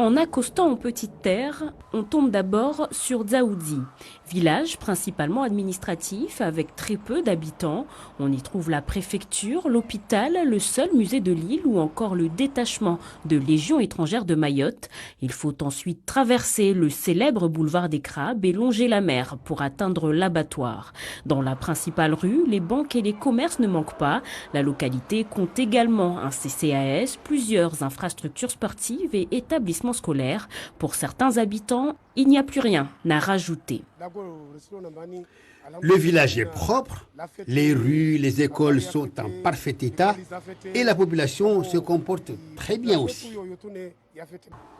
En accostant en Petite Terre, on tombe d'abord sur Dzaoudzi, village principalement administratif avec très peu d'habitants. On y trouve la préfecture, l'hôpital, le seul musée de l'île ou encore le détachement de Légion étrangère de Mayotte. Il faut ensuite traverser le célèbre boulevard des Crabes et longer la mer pour atteindre l'abattoir. Dans la principale rue, les banques et les commerces ne manquent pas. La localité compte également un CCAS, plusieurs infrastructures sportives et établissements scolaires. Pour certains habitants, il n'y a plus rien à rajouter. Le village est propre, les rues, les écoles sont en parfait état et la population se comporte très bien aussi.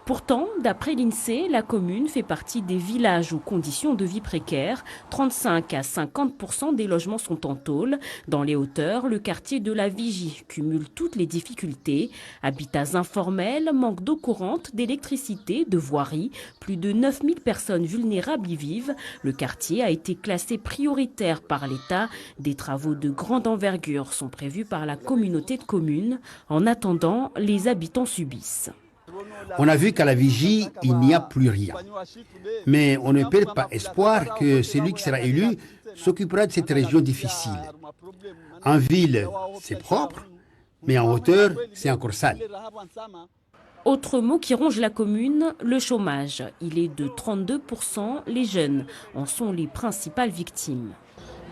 Pourtant, d'après l'INSEE, la commune fait partie des villages aux conditions de vie précaires. 35 à 50% des logements sont en tôle. Dans les hauteurs, le quartier de la Vigie cumule toutes les difficultés. Habitats informels, manque d'eau courante, d'électricité, de voirie. Plus de 9000 personnes vulnérables y vivent. Le quartier a été classé prioritaire par l'État. Des travaux de grande envergure sont prévus par la communauté de communes. En attendant, les habitants subissent. On a vu qu'à la Vigie, il n'y a plus rien. Mais on ne perd pas espoir que celui qui sera élu s'occupera de cette région difficile. En ville, c'est propre, mais en hauteur, c'est encore sale. Autre mot qui ronge la commune, le chômage. Il est de 32%. Les jeunes en sont les principales victimes.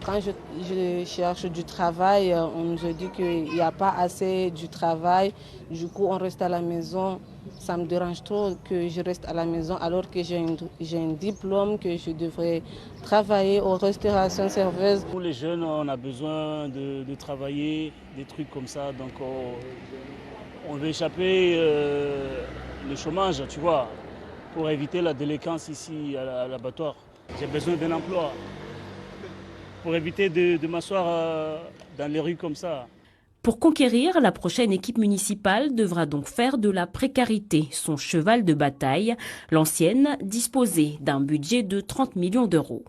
Quand je cherche du travail, on nous dit qu'il n'y a pas assez du travail. Du coup, on reste à la maison. Ça me dérange trop que je reste à la maison alors que j'ai un diplôme, que je devrais travailler aux restaurations serveuses. Pour les jeunes, on a besoin de travailler, des trucs comme ça. Donc on veut échapper le chômage, tu vois, pour éviter la délinquance ici à l'abattoir. J'ai besoin d'un emploi pour éviter de m'asseoir dans les rues comme ça. Pour conquérir, la prochaine équipe municipale devra donc faire de la précarité son cheval de bataille. L'ancienne disposait d'un budget de 30 millions d'euros.